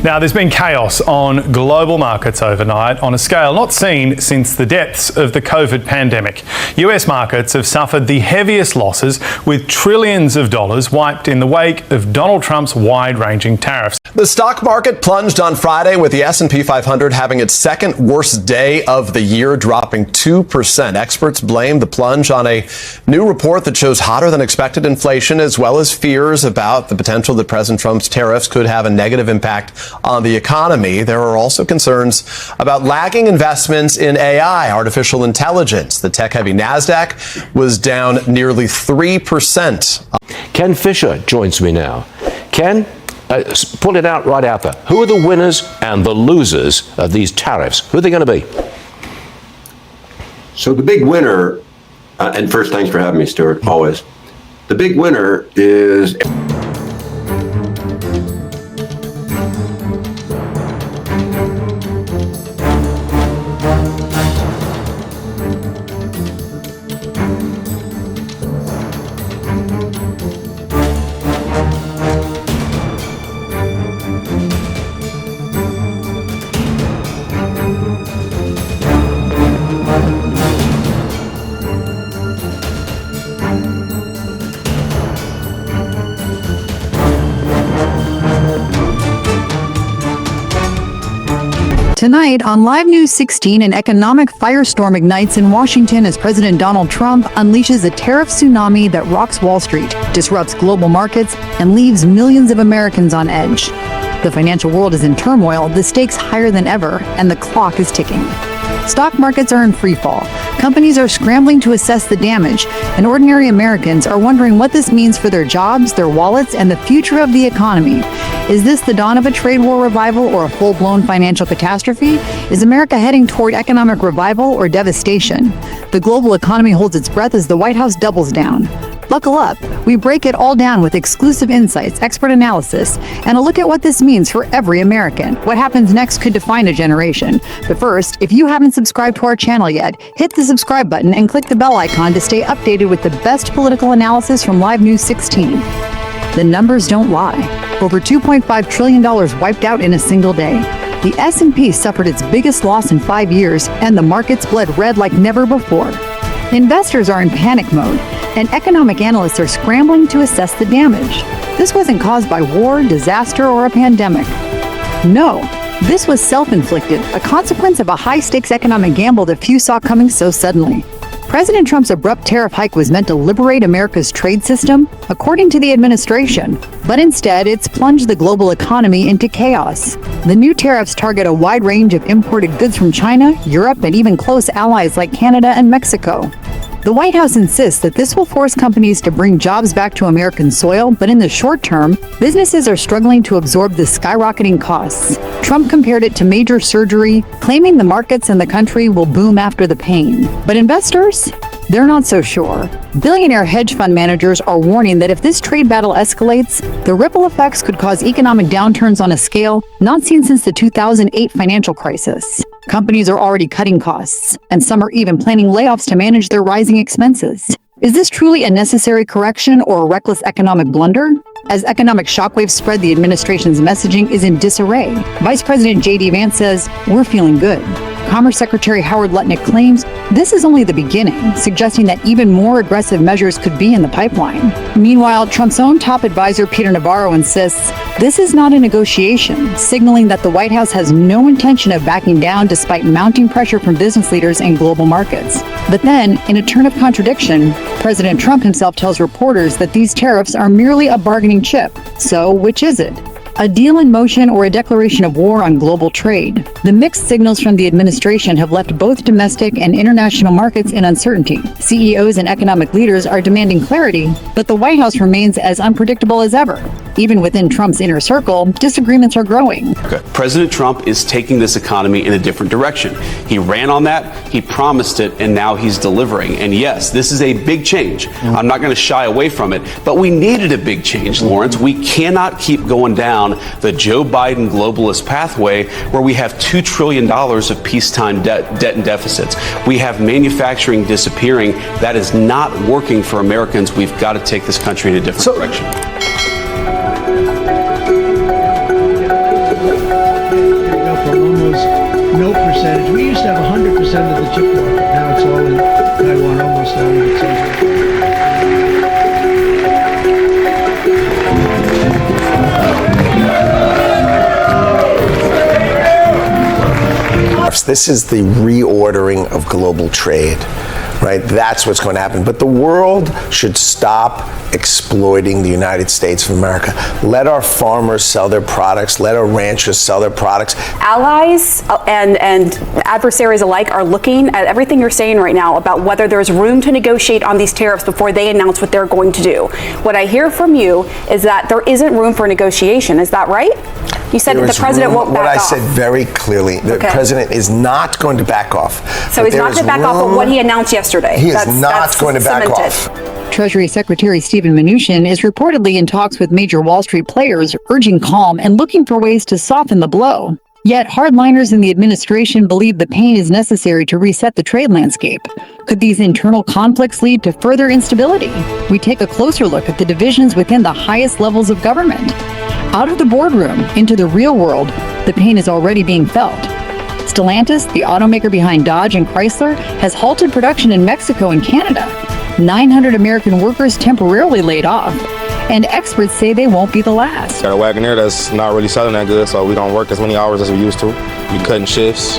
Now, there's been chaos on global markets overnight on a scale not seen since the depths of the COVID pandemic. US markets have suffered the heaviest losses, with trillions of dollars wiped in the wake of Donald Trump's wide-ranging tariffs. The stock market plunged on Friday, with the S&P 500 having its second worst day of the year, dropping 2%. Experts blame the plunge on a new report that shows hotter than expected inflation, as well as fears about the potential that President Trump's tariffs could have a negative impact on the economy. There are also concerns about lagging investments in AI, artificial intelligence. The tech-heavy NASDAQ was down nearly 3%. Ken Fisher joins me now. Ken, pull it out right out there. Who are the winners and the losers of these tariffs? Who are they going to be? So the big winner, and first, thanks for having me, Stuart, always. The big winner is... Tonight on Live News 16, an economic firestorm ignites in Washington as President Donald Trump unleashes a tariff tsunami that rocks Wall Street, disrupts global markets, and leaves millions of Americans on edge. The financial world is in turmoil, the stakes higher than ever, and the clock is ticking. Stock markets are in freefall. Companies are scrambling to assess the damage, and ordinary Americans are wondering what this means for their jobs, their wallets, and the future of the economy. Is this the dawn of a trade war revival or a full-blown financial catastrophe? Is America heading toward economic revival or devastation? The global economy holds its breath as the White House doubles down. Buckle up. We break it all down with exclusive insights, expert analysis, and a look at what this means for every American. What happens next could define a generation. But first, if you haven't subscribed to our channel yet, hit the subscribe button and click the bell icon to stay updated with the best political analysis from Live News 16. The numbers don't lie. Over $2.5 trillion wiped out in a single day. The S&P suffered its biggest loss in 5 years, and the markets bled red like never before. Investors are in panic mode, and economic analysts are scrambling to assess the damage. This wasn't caused by war, disaster, or a pandemic. No, this was self-inflicted, a consequence of a high-stakes economic gamble that few saw coming so suddenly. President Trump's abrupt tariff hike was meant to liberate America's trade system, according to the administration, but instead it's plunged the global economy into chaos. The new tariffs target a wide range of imported goods from China, Europe, and even close allies like Canada and Mexico. The White House insists that this will force companies to bring jobs back to American soil, but in the short term, businesses are struggling to absorb the skyrocketing costs. Trump compared it to major surgery, claiming the markets and the country will boom after the pain. But investors? They're not so sure. Billionaire hedge fund managers are warning that if this trade battle escalates, the ripple effects could cause economic downturns on a scale not seen since the 2008 financial crisis. Companies are already cutting costs, and some are even planning layoffs to manage their rising expenses. Is this truly a necessary correction or a reckless economic blunder? As economic shockwaves spread, the administration's messaging is in disarray. Vice President J.D. Vance says, "We're feeling good." Commerce Secretary Howard Lutnick claims this is only the beginning, suggesting that even more aggressive measures could be in the pipeline. Meanwhile, Trump's own top advisor Peter Navarro insists this is not a negotiation, signaling that the White House has no intention of backing down despite mounting pressure from business leaders and global markets. But then, in a turn of contradiction, President Trump himself tells reporters that these tariffs are merely a bargaining chip. So, which is it? A deal in motion or a declaration of war on global trade? The mixed signals from the administration have left both domestic and international markets in uncertainty. CEOs and economic leaders are demanding clarity, but the White House remains as unpredictable as ever. Even within Trump's inner circle, disagreements are growing. President Trump is taking this economy in a different direction. He ran on that, he promised it, and now he's delivering. And yes, this is a big change. I'm not going to shy away from it, but we needed a big change, Lawrence. We cannot keep going down the Joe Biden globalist pathway where we have $2 trillion of peacetime debt and deficits. We have manufacturing disappearing. That is not working for Americans. We've got to take this country in a different direction. no percentage. We used to have 100% of the chip market. Now it's all in Taiwan, almost all in Asia. This is the reordering of global trade, right? That's what's going to happen. But the world should stop exploiting the United States of America. Let our farmers sell their products. Let our ranchers sell their products. Allies and adversaries alike are looking at everything you're saying right now about whether there's room to negotiate on these tariffs before they announce what they're going to do. What I hear from you is that there isn't room for negotiation. Is that right? You said that the president won't back off. What I said very clearly, the president is not going to back off. So he's not going to back off of what he announced yesterday. He is not going to back off. Treasury Secretary Steven Mnuchin is reportedly in talks with major Wall Street players, urging calm and looking for ways to soften the blow. Yet hardliners in the administration believe the pain is necessary to reset the trade landscape. Could these internal conflicts lead to further instability? We take a closer look at the divisions within the highest levels of government. Out of the boardroom into the real world, the pain is already being felt. Stellantis, the automaker behind Dodge and Chrysler, has halted production in Mexico and Canada. 900 American workers temporarily laid off, and experts say they won't be the last. Got a Wagoneer that's not really selling that good, so we don't work as many hours as we used to. We cutting shifts.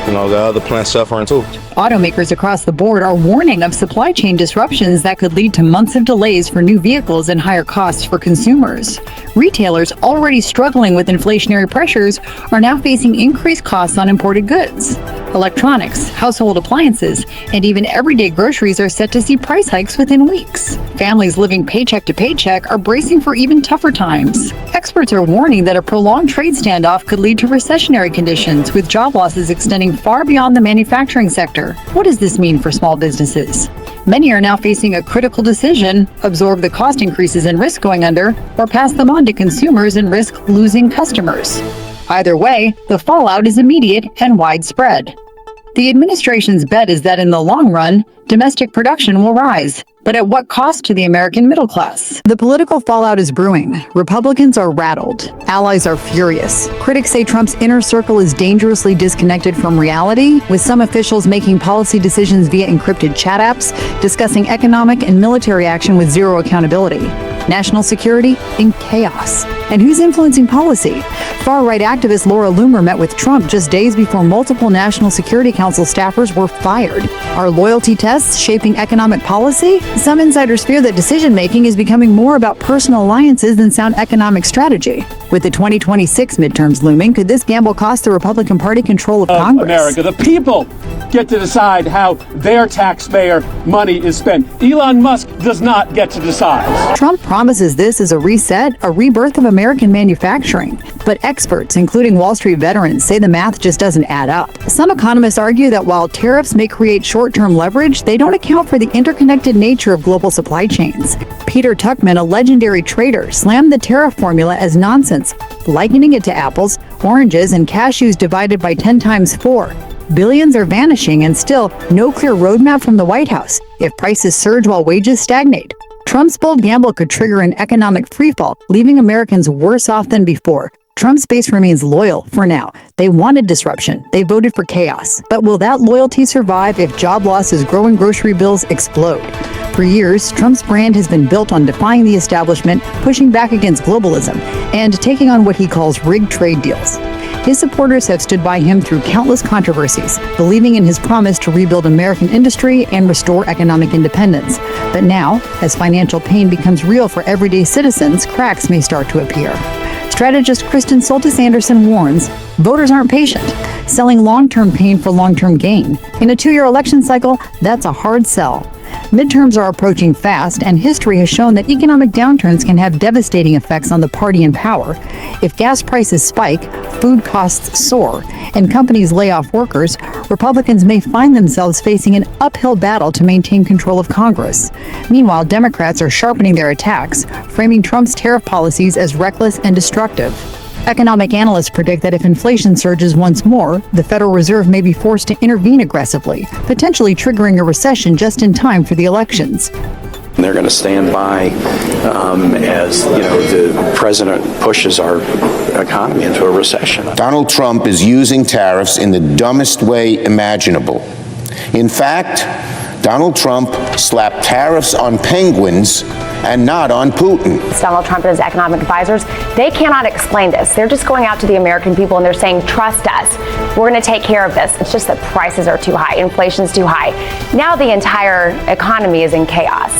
You know, the other plants suffering too. Automakers across the board are warning of supply chain disruptions that could lead to months of delays for new vehicles and higher costs for consumers. Retailers already struggling with inflationary pressures are now facing increased costs on imported goods. Electronics, household appliances, and even everyday groceries are set to see price hikes within weeks. Families living paycheck to paycheck are bracing for even tougher times. Experts are warning that a prolonged trade standoff could lead to recessionary conditions, with job losses extending far beyond the manufacturing sector. What does this mean for small businesses? Many are now facing a critical decision: absorb the cost increases and risk going under, or pass them on to consumers and risk losing customers. Either way, the fallout is immediate and widespread. The administration's bet is that in the long run, domestic production will rise. But at what cost to the American middle class? The political fallout is brewing. Republicans are rattled. Allies are furious. Critics say Trump's inner circle is dangerously disconnected from reality, with some officials making policy decisions via encrypted chat apps, discussing economic and military action with zero accountability. National security in chaos. And who's influencing policy? Far-right activist Laura Loomer met with Trump just days before multiple National Security Council staffers were fired. Are loyalty tests shaping economic policy? Some insiders fear that decision-making is becoming more about personal alliances than sound economic strategy. With the 2026 midterms looming, could this gamble cost the Republican Party control of Congress? America, the people get to decide how their taxpayer money is spent. Elon Musk does not get to decide. Trump promises this as a reset, a rebirth of American manufacturing. But experts, including Wall Street veterans, say the math just doesn't add up. Some economists argue that while tariffs may create short-term leverage, they don't account for the interconnected nature of global supply chains. Peter Tuchman, a legendary trader, slammed the tariff formula as nonsense, likening it to apples, oranges, and cashews divided by 10 times 4. Billions are vanishing, and still no clear roadmap from the White House if prices surge while wages stagnate. Trump's bold gamble could trigger an economic freefall, leaving Americans worse off than before. Trump's base remains loyal for now. They wanted disruption. They voted for chaos. But will that loyalty survive if job losses, growing grocery bills explode? For years, Trump's brand has been built on defying the establishment, pushing back against globalism, and taking on what he calls rigged trade deals. His supporters have stood by him through countless controversies, believing in his promise to rebuild American industry and restore economic independence. But now, as financial pain becomes real for everyday citizens, cracks may start to appear. Strategist Kristen Soltis Anderson warns voters aren't patient, selling long-term pain for long-term gain. In a 2-year election cycle, that's a hard sell. Midterms are approaching fast, and history has shown that economic downturns can have devastating effects on the party in power. If gas prices spike, food costs soar, and companies lay off workers, Republicans may find themselves facing an uphill battle to maintain control of Congress. Meanwhile, Democrats are sharpening their attacks, framing Trump's tariff policies as reckless and destructive. Economic analysts predict that if inflation surges once more, the Federal Reserve may be forced to intervene aggressively, potentially triggering a recession just in time for the elections. They're going to stand by as the president pushes our American economy into a recession. Donald Trump is using tariffs in the dumbest way imaginable. In fact, Donald Trump slapped tariffs on penguins and not on Putin. Donald Trump and his economic advisors, they cannot explain this. They're just going out to the American people and they're saying, trust us. We're going to take care of this. It's just that prices are too high. Inflation's too high. Now the entire economy is in chaos.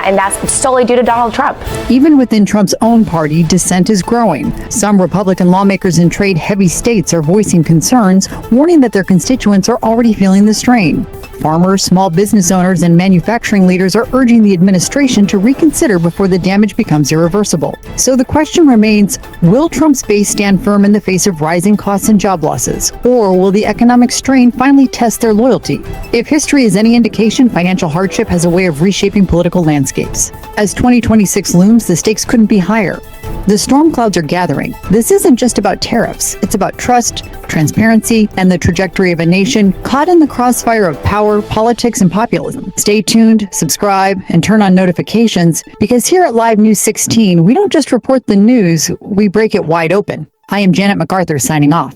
And that's solely due to Donald Trump. Even within Trump's own party, dissent is growing. Some Republican lawmakers in trade-heavy states are voicing concerns, warning that their constituents are already feeling the strain. Farmers, small business owners, and manufacturing leaders are urging the administration to reconsider before the damage becomes irreversible. So the question remains, will Trump's base stand firm in the face of rising costs and job losses? Or will the economic strain finally test their loyalty? If history is any indication, financial hardship has a way of reshaping political landscapes. As 2026 looms, the stakes couldn't be higher. The storm clouds are gathering. This isn't just about tariffs. It's about trust, transparency, and the trajectory of a nation caught in the crossfire of power, politics, and populism. Stay tuned, subscribe, and turn on notifications, because here at Live News 16, we don't just report the news, we break it wide open. I am Janet MacArthur signing off.